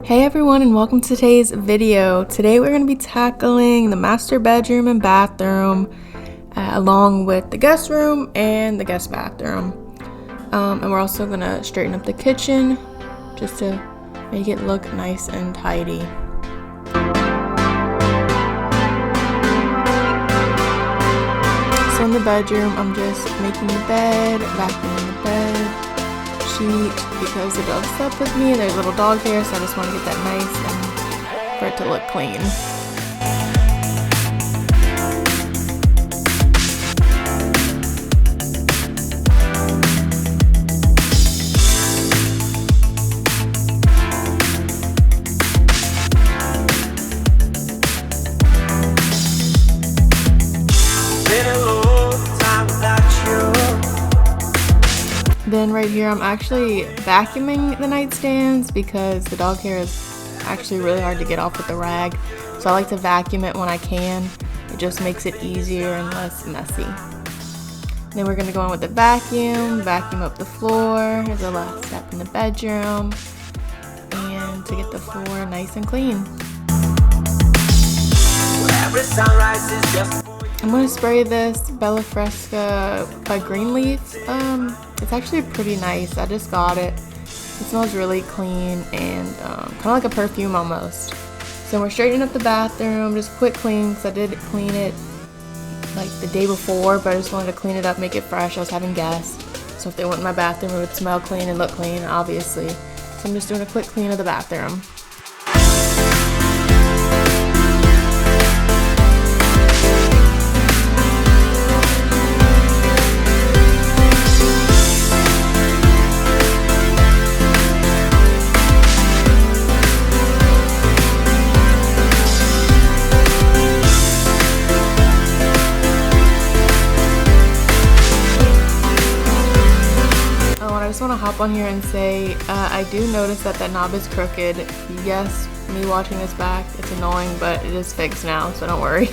Hey everyone, and welcome to today's video. Today we're going to be tackling the master bedroom and bathroom along with the guest room and the guest bathroom. And we're also going to straighten up the kitchen just to make it look nice and tidy. So in the bedroom, I'm just making the bed, vacuuming the bed sheet because the dog slept with me. There's little dog hair, so I just want to get that nice and for it to look clean. Then right here, I'm actually vacuuming the nightstands because the dog hair is actually really hard to get off with the rag. So I like to vacuum it when I can. It just makes it easier and less messy. Then we're gonna go in with the vacuum up the floor. Here's the last step in the bedroom. And to get the floor nice and clean. I'm going to spray this Bella Fresca by Greenleaf. It's actually pretty nice. I just got it. It smells really clean and kind of like a perfume almost. So we're straightening up the bathroom, just quick clean because I did clean it like the day before, but I just wanted to clean it up, make it fresh. I was having guests, so if they went in my bathroom, it would smell clean and look clean, obviously. So I'm just doing a quick clean of the bathroom. I just want to hop on here and say I do notice that knob is crooked. Yes, me watching this back, it's annoying, but it is fixed now, so don't worry.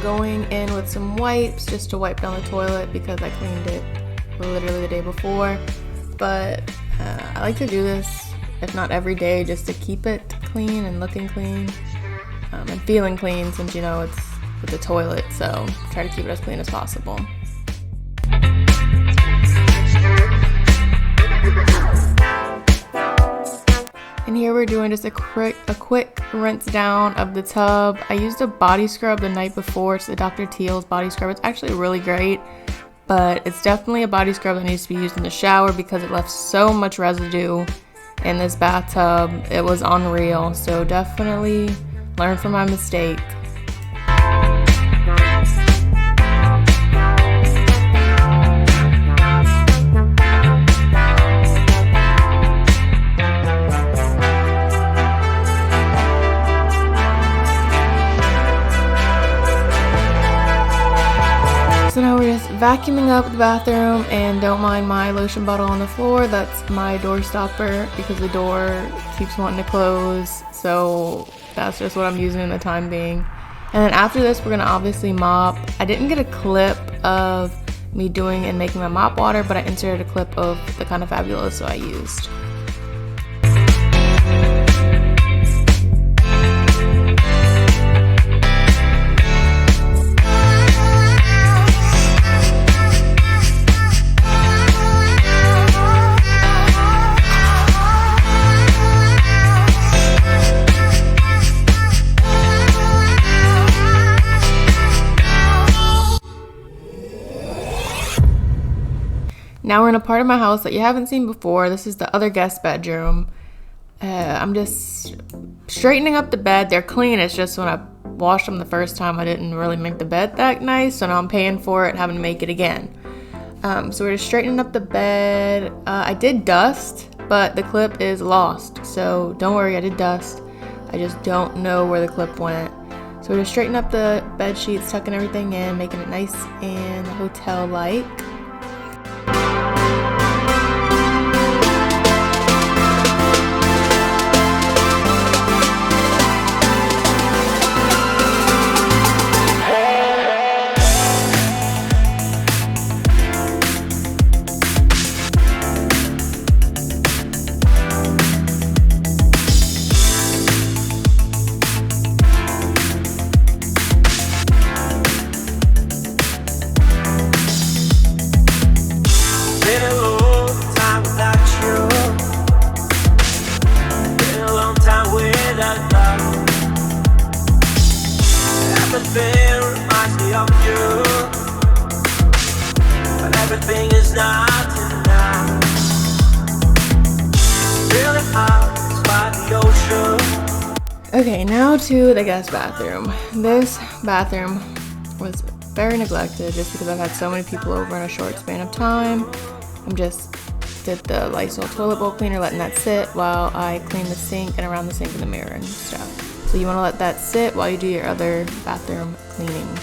Going in with some wipes just to wipe down the toilet because I cleaned it literally the day before, but I like to do this if not every day just to keep it clean and looking clean and feeling clean, since you know it's with the toilet, so try to keep it as clean as possible. And here we're doing just a quick rinse down of the tub. I used a body scrub the night before. It's the Dr. Teal's body scrub. It's actually really great, but it's definitely a body scrub that needs to be used in the shower because it left so much residue in this bathtub. It was unreal, so definitely learn from my mistake. So now we're just vacuuming up the bathroom, and don't mind my lotion bottle on the floor. That's my door stopper because the door keeps wanting to close. So that's just what I'm using in the time being. And then after this, we're gonna obviously mop. I didn't get a clip of me doing and making my mop water, but I inserted a clip of the Kind of Fabulous, so I used. Now we're in a part of my house that you haven't seen before. This is the other guest bedroom. I'm just straightening up the bed. They're clean. It's just when I washed them the first time, I didn't really make the bed that nice. So now I'm paying for it and having to make it again. So we're just straightening up the bed. I did dust, but the clip is lost. So don't worry, I did dust. I just don't know where the clip went. So we're just straightening up the bed sheets, tucking everything in, making it nice and hotel-like. Okay, now to the guest bathroom. This bathroom was very neglected just because I've had so many people over in a short span of time. I'm just did the Lysol toilet bowl cleaner, letting that sit while I clean the sink and around the sink and the mirror and stuff. So you want to let that sit while you do your other bathroom cleaning.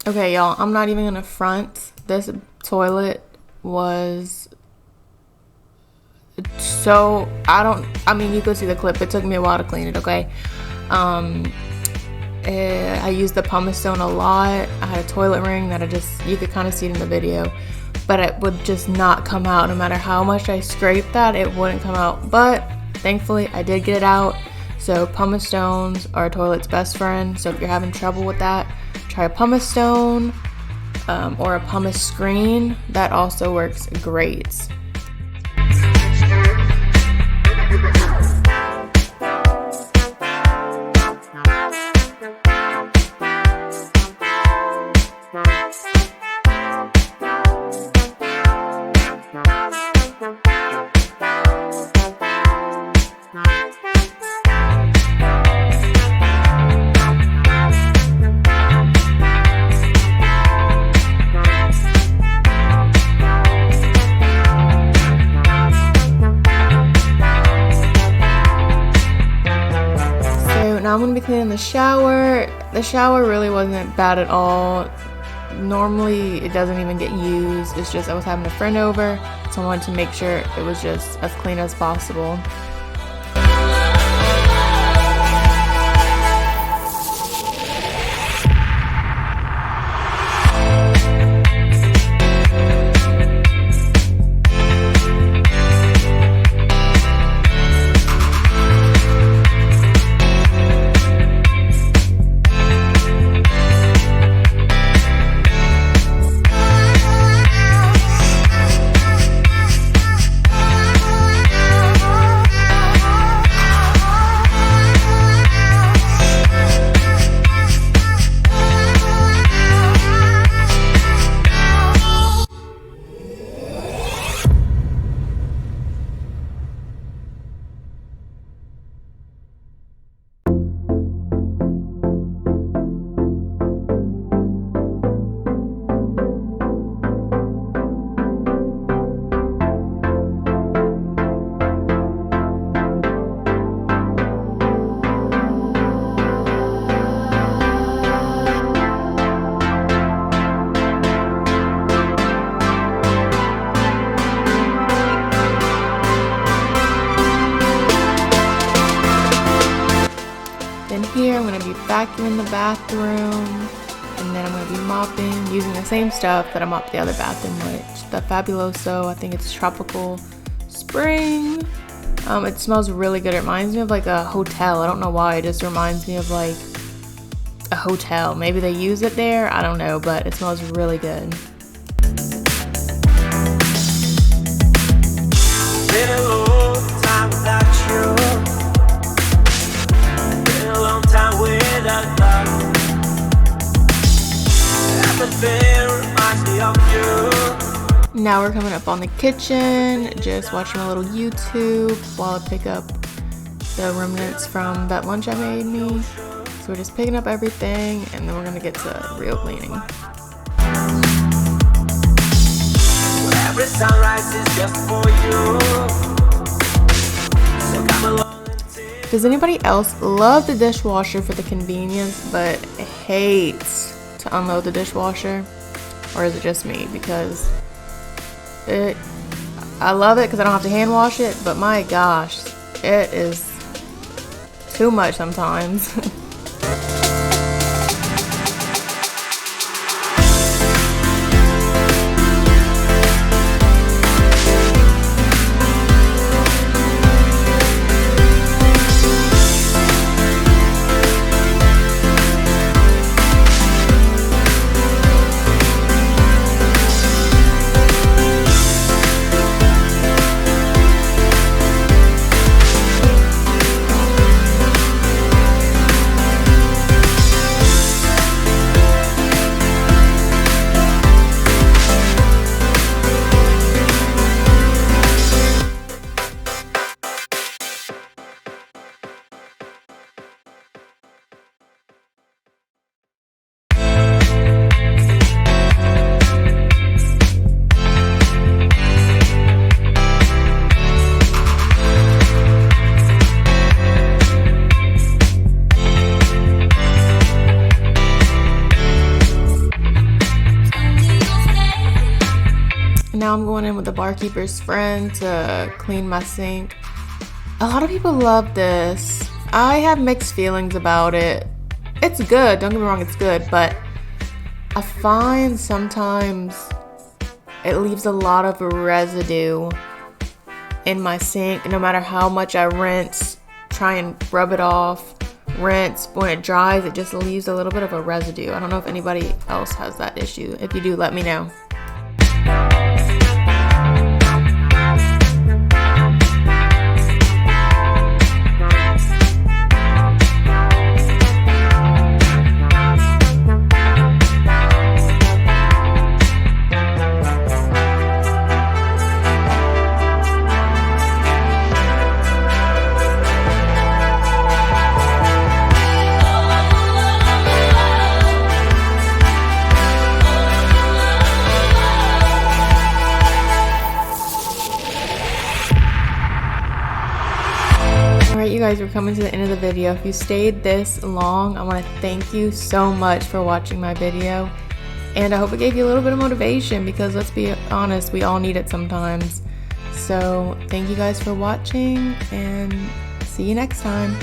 Okay, y'all, I'm not even gonna front. This toilet was so, I mean, you could see the clip. It took me a while to clean it, okay? I used the pumice stone a lot. I had a toilet ring that you could kind of see it in the video, but it would just not come out. No matter how much I scraped that, it wouldn't come out. But thankfully, I did get it out. So pumice stones are a toilet's best friend. So if you're having trouble with that, try a pumice stone or a pumice screen. That also works great. Now I'm going to be cleaning the shower. The shower really wasn't bad at all. Normally it doesn't even get used. It's just I was having a friend over, so I wanted to make sure it was just as clean as possible. Here I'm going to be vacuuming the bathroom, and then I'm going to be mopping using the same stuff that I mopped the other bathroom with, the Fabuloso. I think it's Tropical Spring. It smells really good. It reminds me of like a hotel. I don't know why. It just reminds me of like a hotel. Maybe they use it there. I don't know, but it smells really good. Been a long time without you. Time without love. Everything reminds me of you. Now we're coming up on the kitchen, just watching a little YouTube while I pick up the remnants from that lunch I made me. So we're just picking up everything, and then we're gonna get to real cleaning. Every sunrise is just for you. So come along. Does anybody else love the dishwasher for the convenience but hates to unload the dishwasher? Or is it just me? Because I love it because I don't have to hand wash it, but my gosh, it is too much sometimes. Now I'm going in with the barkeeper's friend to clean my sink. A lot of people love this. I have mixed feelings about it. It's good, don't get me wrong, it's good, but I find sometimes it leaves a lot of residue in my sink. No matter how much I rinse, try and rub it off, rinse, when it dries, it just leaves a little bit of a residue. I don't know if anybody else has that issue. If you do, let me know. Alright, you guys, we're coming to the end of the video. If you stayed this long, I want to thank you so much for watching my video. And I hope it gave you a little bit of motivation, because let's be honest, we all need it sometimes. So thank you guys for watching, and see you next time.